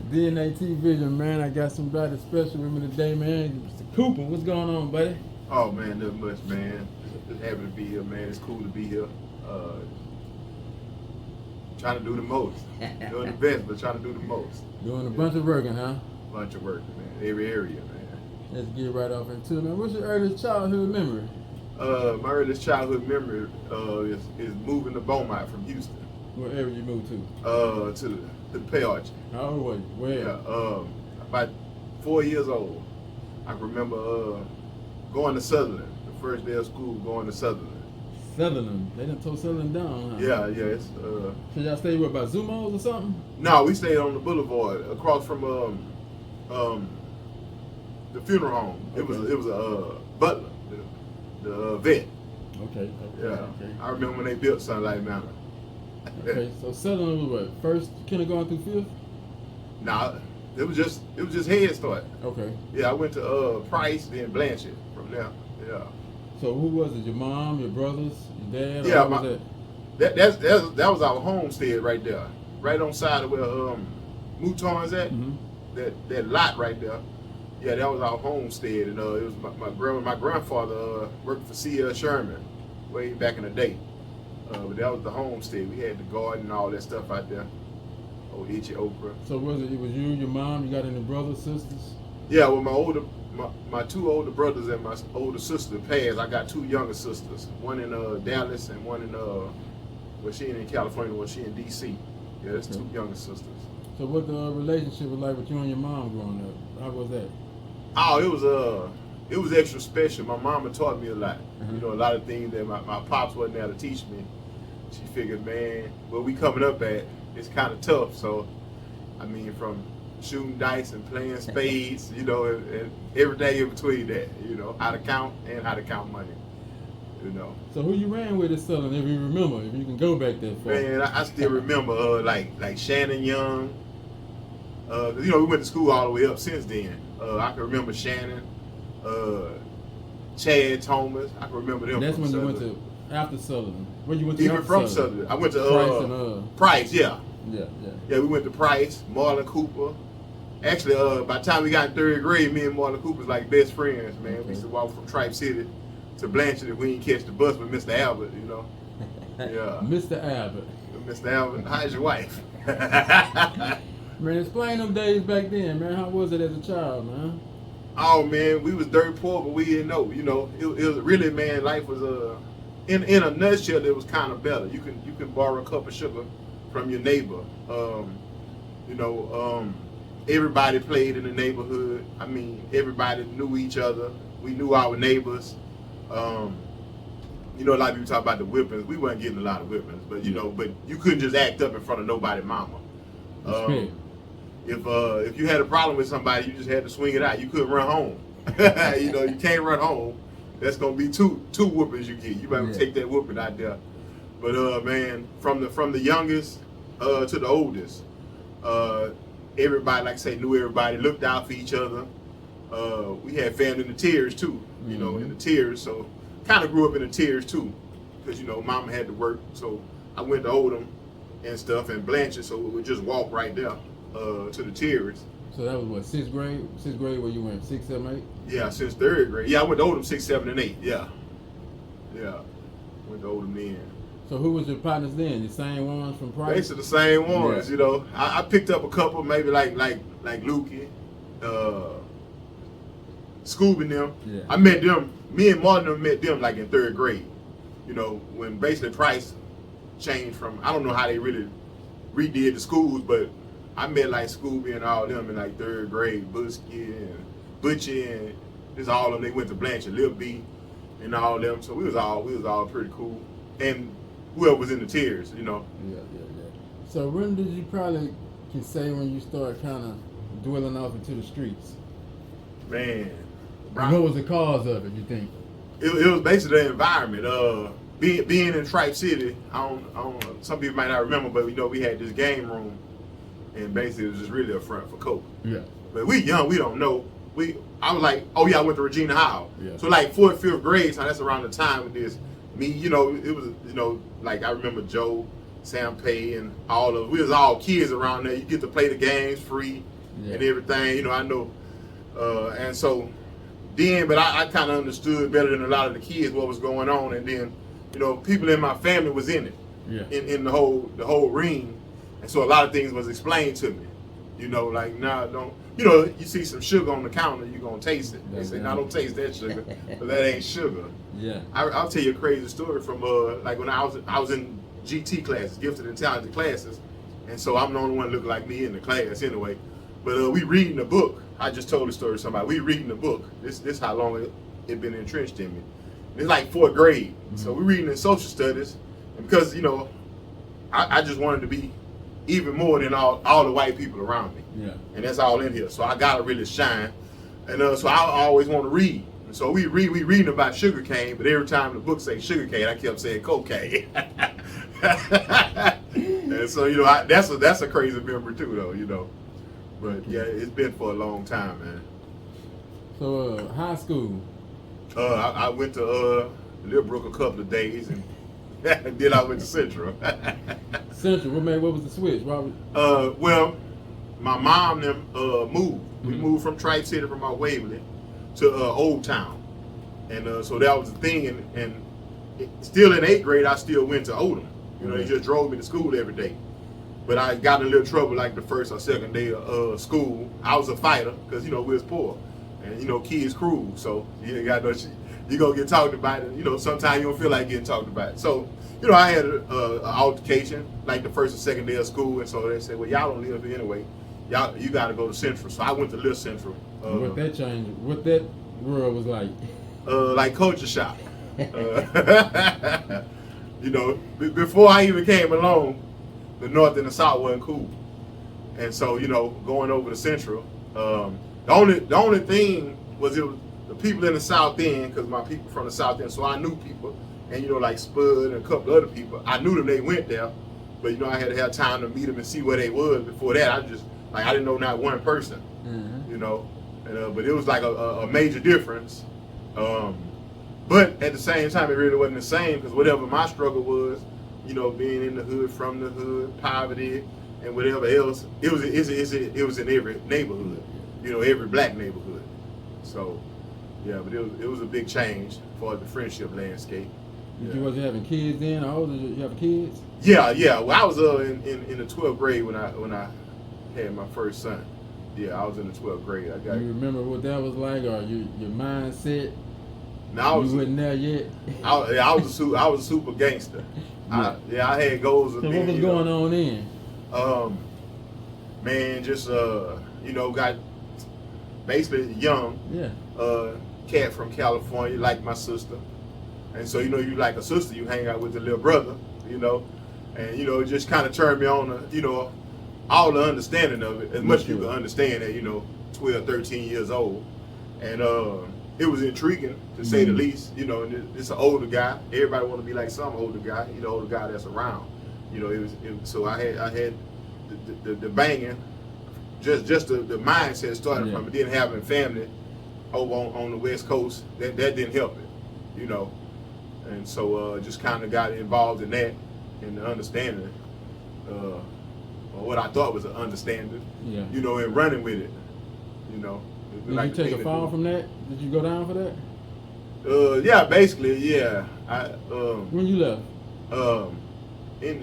DNA-TVISION, man. I got somebody special with me today, man. Mr. Cooper, what's going on, buddy? Oh man, nothing much, man. Just happy to be here, man. It's cool to be here. Trying to do the most. Doing the best, but trying to do the most. Doing a bunch of working, huh? Bunch of work, man. Every area, man. Let's get right off into it, man. What's your earliest childhood memory? My earliest childhood memory is moving to Beaumont from Houston. What area you moved to? To the Pay Arch. How old were you? Where? Yeah, about 4 years old. I can remember going to Sutherland. The first day of school, going to Sutherland. Sutherland. They done tore Sutherland down, huh? Yeah. It's, so y'all stayed with about Zumos or something? No, we stayed on the boulevard across from the funeral home. Okay. It was a Butler, the vet. Okay. Yeah. Okay. I remember when they built Sunlight Manor. Okay. So Sutherland was what? First kindergarten through fifth? Nah, it was just Head Start. Okay. Yeah, I went to Price, then Blanchard from there. Yeah. So who was it? Your mom, your brothers, your dad? Yeah, or was that? that was our homestead right there, right on side of where Mouton's at. Mm-hmm. That lot right there. Yeah, that was our homestead, and it was my grandfather worked for C.L. Sherman way back in the day. But that was the homestead. We had the garden and all that stuff out there. Oh, itchy okra. So it was you, your mom? You got any brothers, sisters? Yeah, well, my two older brothers and my older sister passed. I got two younger sisters. One in Dallas and one in well, she in California, well, she in D.C. Yeah, that's two younger sisters. So what the relationship was like with you and your mom growing up? How was that? Oh, it was extra special. My mama taught me a lot. Mm-hmm. You know, a lot of things that my pops wasn't there to teach me. She figured, man, where we coming up at, it's kind of tough. So, I mean, from shooting dice and playing spades, you know, and everything in between that, you know, how to count and how to count money, you know. So who you ran with at Southern, if you remember, if you can go back that far? Man, I still remember, like Shannon Young. You know, we went to school all the way up since then. I can remember Shannon, Chad Thomas. I can remember them. That's from when you Southern. went to after Southern. Where you went to? Even after from Southern? Southern. I went to Price and Price, yeah. Yeah. Yeah, we went to Price, Marlon Cooper. Actually, by the time we got in third grade, me and Marlon Cooper was like best friends, man. Okay. We used to walk from Tripe City to Blanchard if we didn't catch the bus with Mr. Albert, you know. Yeah. Mr. Abbott. Mr. Albert, how's your wife? Man, explain them days back then, man. How was it as a child, man? Oh man, we was dirt poor, but we didn't know. You know, it was really, man. Life was in a nutshell, it was kind of better. You can borrow a cup of sugar from your neighbor. You know, everybody played in the neighborhood. I mean, everybody knew each other. We knew our neighbors. You know, a lot of people talk about the whippings. We weren't getting a lot of whippings, but you know, but you couldn't just act up in front of nobody's mama. If you had a problem with somebody, you just had to swing it out. You couldn't run home. You know, you can't run home. That's gonna be two whoopings you get. You better take that whooping out there. But man, from the youngest to the oldest, everybody, like I say, knew everybody, looked out for each other. We had family in the tiers too. You know, in the tiers. So kind of grew up in the tiers too, because you know, Mama had to work. So I went to Oldham and stuff and Blanchard, so we would just walk right there to the tiers. So that was what, sixth grade? Sixth grade where you went? 6, 7, 8? Yeah, since third grade. Yeah, I went to Oldham 6, 7, and 8. Yeah. Went to Oldham then. So who was your partners then? The same ones from Price? Basically the same ones, you know. I picked up a couple, maybe like Lukey, Scoob and them. Yeah. I met them. Me and Martin met them like in third grade. You know, when basically Price changed from, I don't know how they really redid the schools, but I met like Scooby and all them in like third grade, Busky and Butchie and just all of them. They went to Blanchard, Lil B, and all them. So we was all pretty cool. And whoever was in the tiers, you know. Yeah. So when did you probably can say when you started kind of dwelling off into the streets? Man, And what was the cause of it? You think? It was basically the environment. Being in Tripe City, I don't. Some people might not remember, but you know we had this game room, and basically it was just really a front for coke. Yeah. But we young, we don't know. I was like, oh yeah, I went to Regina Howell. Yeah. So like 4th, 5th grade, so that's around the time with this. Me, you know, it was, you know, like I remember Joe, Sam Pay, and all of we was all kids around there. You get to play the games free. and everything. You know, I know, and so then, but I kind of understood better than a lot of the kids what was going on, and then, you know, people in my family was in it, in the whole ring, and so a lot of things was explained to me. You know, like, nah, don't. You know, you see some sugar on the counter, you gonna taste it. They say, "No, don't taste that sugar, but that ain't sugar." Yeah. I'll tell you a crazy story from like when I was in GT classes, gifted and talented classes, and so I'm the only one that look like me in the class anyway. But we reading the book. I just told the story to somebody. We reading the book. This how long it been entrenched in me. It's like 4th grade, so we reading in social studies, and because you know, I just wanted to be even more than all the white people around me. Yeah. And that's all in here. So I gotta really shine. And so I always want to read. And so we reading about sugar cane, but every time the book say sugar cane, I kept saying cocaine. And so, you know, that's a crazy memory too, though, you know. But yeah, it's been for a long time, man. So high school. I went to Millbrook a couple of days, and then I went to Central. Central. What was the switch? Well, my mom and them moved. We moved from Tri-City from our Waverly to Old Town, and so that was the thing. And still in 8th grade, I still went to Oldham. You know, they just drove me to school every day. But I got in a little trouble like the first or 2nd day of school. I was a fighter because, you know, we was poor, and you know, kids cruel. So you got no, you gonna get talked about, and you know, sometimes you don't feel like getting talked about. So, you know, I had an altercation like the first or 2nd day of school, and so they said, well, y'all don't live here anyway. You got to go to Central. So I went to Little Central. What that changed? What that world was like? Like culture shock. You know, before I even came along, the North and the South wasn't cool, and so, you know, going over to Central, the only thing was it was the people in the South End, because my people from the South End, so I knew people, and you know, like Spud and a couple other people, I knew them, they went there, but you know, I had to have time to meet them and see where they was. Before that, I didn't know not one person, you know, and, but it was like a major difference. But at the same time, it really wasn't the same, because whatever my struggle was, you know, being in the hood, from the hood, poverty, and whatever else, it was in every neighborhood, you know, every black neighborhood. So, yeah, but it was a big change for the friendship landscape. You wasn't having kids then? How old did you have kids? Yeah. Well, I was in the 12th grade when I had my first son. Yeah, I was in the 12th grade. You remember what that was like, or your mindset? No, you wasn't there yet. I was a super gangster. Yeah. I had goals. So what was going on then? Man, just you know, got basically young. Yeah. Cat from California, like my sister, and so, you know, you like a sister, you hang out with the little brother, you know, and you know, it just kind of turned me on to, you know, all the understanding of it, as much as you can understand at, you know, 12, 13 years old, and it was intriguing to say the least, you know. And it's an older guy. Everybody want to be like some older guy, you know, older guy that's around, you know. So I had the banging, just the mindset started from it. Then having family over on the West Coast, that didn't help it, you know. And so just kind of got involved in that, and the understanding, or what I thought was an understanding, you know, and running with it, you know. Did you take a fall from that? Did you go down for that? Yeah, basically, yeah. When you left? In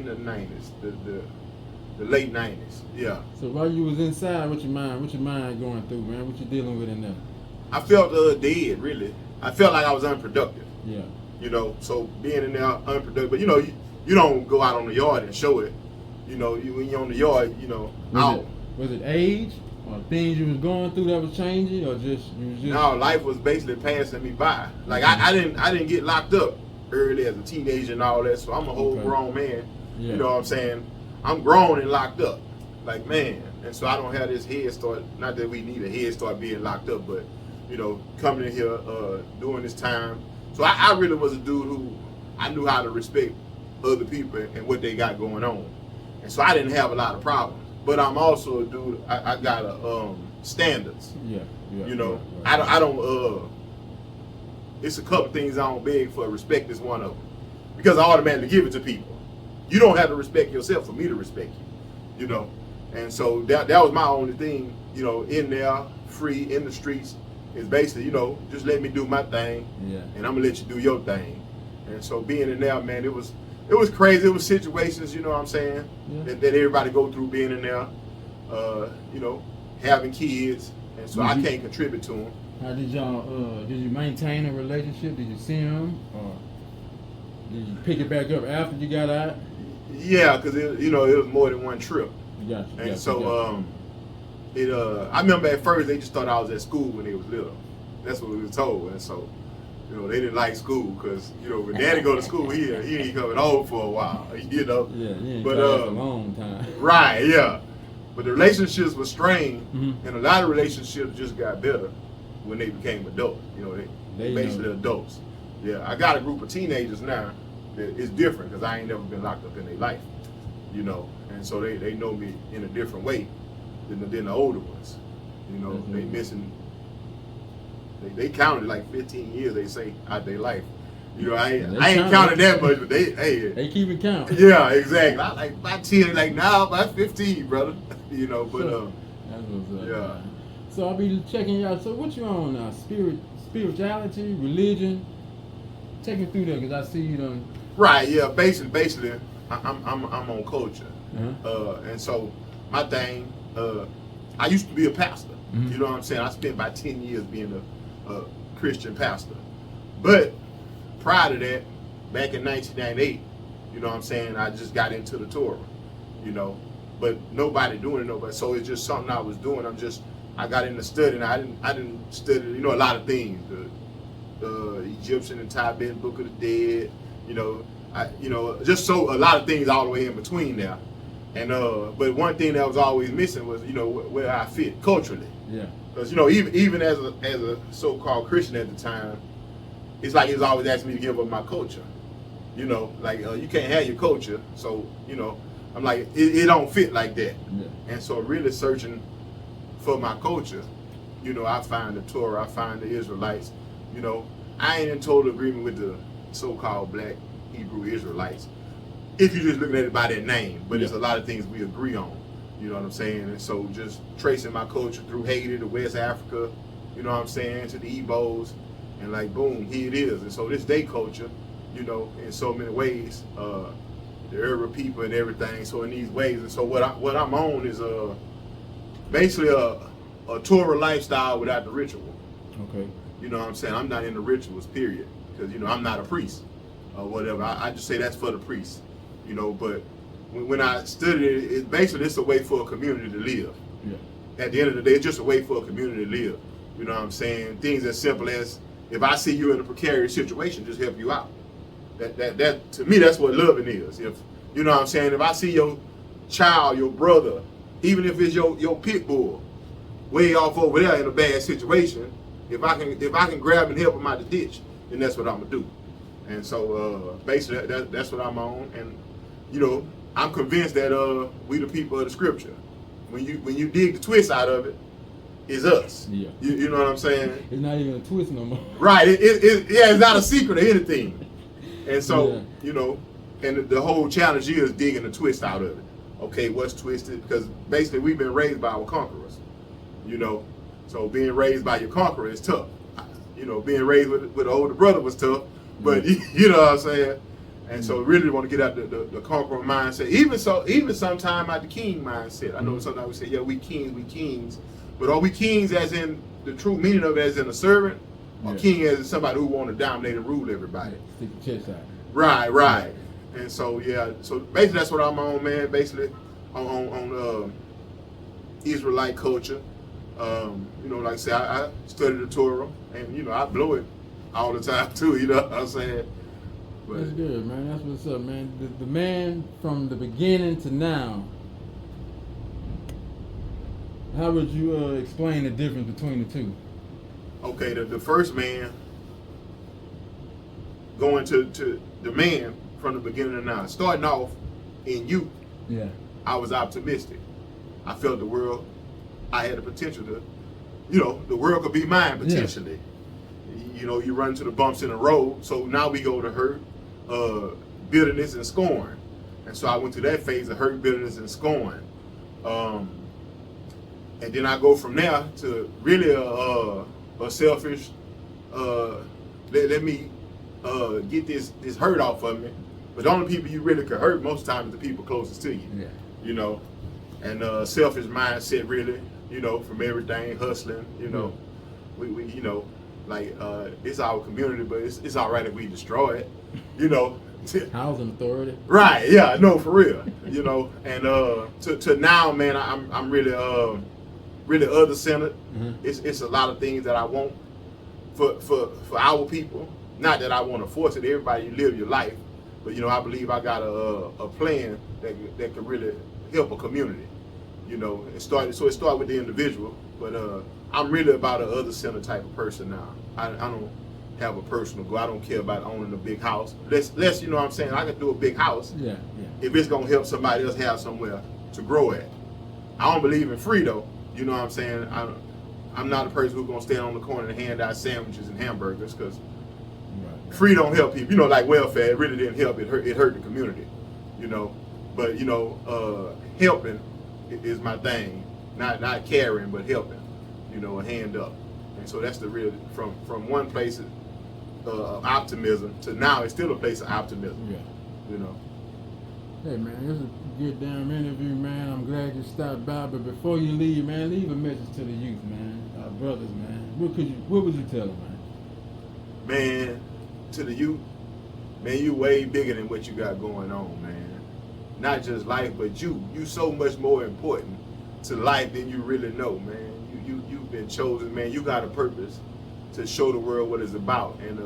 the 90s, the late 90s, yeah. So while you was inside, what your mind going through, man? What you dealing with in there? I felt dead, really. I felt like I was unproductive. Yeah. You know, so being in there unproductive, but you know, you don't go out on the yard and show it. You know, when you're on the yard, you know, was it age or things you was going through that was changing, or just you was just? No, life was basically passing me by. Like I didn't get locked up early as a teenager and all that, so I'm a whole grown man. Yeah. You know what I'm saying? I'm grown and locked up, like, man, and so I don't have this head start. Not that we need a head start being locked up, but you know, coming in here during this time. So I really was a dude who I knew how to respect other people and what they got going on, and so I didn't have a lot of problems. But I'm also a dude. I got standards. Yeah. You know, right. I don't. It's a couple things I don't beg for. Respect is one of them, because I automatically give it to people. You don't have to respect yourself for me to respect you. You know, And so that was my only thing, you know, in there, free in the streets, is basically, you know, just let me do my thing, and I'm gonna let you do your thing. And so being in there, man, it was crazy. It was situations, you know what I'm saying, that everybody go through being in there, you know, having kids, and so I can't contribute to them. How did y'all, did you maintain a relationship? Did you see them, or did you pick it back up after you got out? Yeah, because you know, it was more than one trip. Gotcha, and so I remember at first they just thought I was at school when they was little. That's what we were told. And so, you know, they didn't like school because, you know, when Daddy go to school, he ain't coming home for a while, you know. Yeah, he ain't but a long time. Right, yeah. But the relationships were strained, and a lot of relationships just got better when they became adults. You know, they basically adults. Yeah, I got a group of teenagers now that is different because I ain't never been locked up in their life, you know. And so they know me in a different way than the older ones. You know, they missing. They counted like 15 years. They say out their life. You know, I ain't counted that much, but they keep it count. Yeah, exactly. I like my 10, like now my 15, brother. You know, but that's what's up. Yeah. Man. So I'll be checking y'all. So what you on now? Spirituality, religion. Take me through that because I see you done. Right. Yeah. Basically, I'm on culture, and so my thing. I used to be a pastor. You know what I'm saying? I spent about 10 years being a Christian pastor, but prior to that, back in 1998, you know what I'm saying, I just got into the Torah, you know, but nobody doing it, so it's just something I was doing. I got into studying. I didn't study, you know, a lot of things, the Egyptian and Tibet Book of the Dead, you know, just so a lot of things all the way in between there. And but one thing that was always missing was, you know, where I fit culturally. Yeah. Because, you know, even as a so-called Christian at the time, it's like he was always asking me to give up my culture. You know, like you can't have your culture. So, you know, I'm like, it don't fit like that. Yeah. And so really searching for my culture, you know, I find the Torah, I find the Israelites. You know, I ain't in total agreement with the so-called black Hebrew Israelites, if you're just looking at it by their name. But there's a lot of things we agree on. You know what I'm saying? And so just tracing my culture through Haiti to West Africa, you know what I'm saying, to the Igbos, and like, boom, here it is. And so this day culture, you know, in so many ways, the Arab people and everything. So in these ways, and so what I'm on is basically a Torah lifestyle without the ritual. Okay. You know what I'm saying? I'm not in the rituals, period, because, you know, I'm not a priest or whatever. I just say that's for the priests, you know. But when I studied it, it's a way for a community to live. Yeah. At the end of the day, it's just a way for a community to live. You know what I'm saying? Things as simple as, if I see you in a precarious situation, just help you out. That to me, that's what loving is. If you know what I'm saying, if I see your child, your brother, even if it's your pit bull, way off over there in a bad situation, if I can grab and help him out the ditch, then that's what I'm gonna do. And so basically, that's what I'm on. And you know, I'm convinced that we the people of the scripture. When you dig the twist out of it, it's us. Yeah. You know what I'm saying? It's not even a twist no more. Right. It's not a secret or anything. And so, you know, and the whole challenge is digging the twist out of it. Okay, what's twisted? Because basically we've been raised by our conquerors. You know, so being raised by your conqueror is tough. You know, being raised with an older brother was tough, but you know what I'm saying? And so really want to get out the conqueror mindset. Even sometime out the king mindset. I know sometimes we say, yeah, we kings. But are we kings as in the true meaning of it as in a servant? Or king as in somebody who want to dominate and rule everybody? Stick your chest out. Right. And so, so basically that's what I'm on, man. Basically on Israelite culture. You know, like I say, I study the Torah, and, you know, I blow it all the time too, you know what I'm saying? But that's good, man. That's what's up, man. The man from the beginning to now, how would you explain the difference between the two? Okay, the first man going to the man from the beginning to now. Starting off in youth, I was optimistic. I felt the world, I had the potential to, you know, the world could be mine potentially. You know, you run into the bumps in the road. So now we go to hurt, bitterness, and scorn. And so I went through that phase of hurt, bitterness, and scorn. And then I go from there to really a selfish. Let me get this hurt off of me. But the only people you really could hurt most times is the people closest to you. Yeah. You know, and selfish mindset really. You know, from everything hustling. You know, we you know, like it's our community, but it's all right if we destroy it. You know. Housing authority. Right, yeah, no, for real. You know, and to now, man, I'm really really other centered. Mm-hmm. It's a lot of things that I want for our people. Not that I want to force it. Everybody, you live your life, but you know, I believe I got a plan that could really help a community. You know, it started with the individual, but I'm really about an other center type of person now. I don't have a personal goal. I don't care about owning a big house. Let's you know what I'm saying, I can do a big house if it's gonna help somebody else have somewhere to grow at. I don't believe in free though. You know what I'm saying? I'm not a person who's gonna stand on the corner and hand out sandwiches and hamburgers, because free don't help people. You know, like welfare, it really didn't help. It hurt the community. You know, but you know, helping is my thing. Not caring, but helping. You know, a hand up. And so that's the real from one place of optimism to now it's still a place of optimism. Yeah. You know. Hey man, this is a good damn interview, man. I'm glad you stopped by. But before you leave, man, leave a message to the youth, man, our brothers, man. What would you tell them, man? Man, to the youth, man, you way bigger than what you got going on, man. Not just life, but you so much more important to life than you really know, man. You've been chosen, man. You got a purpose to show the world what it's about. And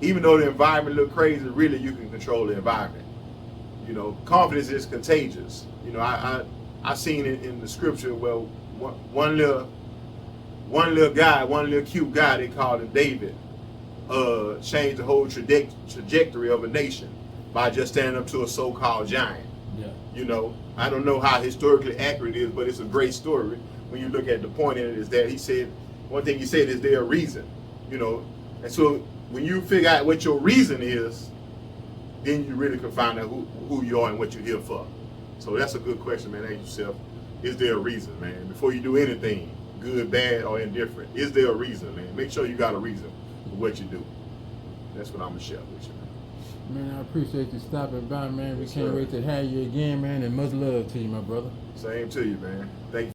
even though the environment look crazy, really you can control the environment. You know, confidence is contagious. You know, I seen it in the scripture where one little cute guy, they called him David, changed the whole trajectory of a nation by just standing up to a so-called giant. Yeah. You know, I don't know how historically accurate it is, but it's a great story. When you look at the point in it, is that he said, one thing he said is there a reason, you know. And so when you figure out what your reason is, then you really can find out who you are and what you're here for. So that's a good question, man. Ask yourself, is there a reason, man? Before you do anything, good, bad, or indifferent, is there a reason, man? Make sure you got a reason for what you do. That's what I'm going to share with you, man. Man, I appreciate you stopping by, man. We can't wait to have you again, man, and much love to you, my brother. Same to you, man. Thank you.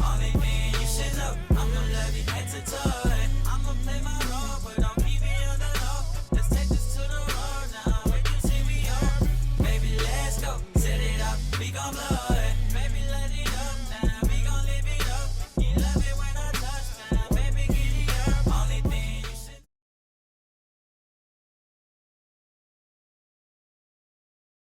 Only thing you should know, I'ma love you head to toe. I'ma play my role, but don't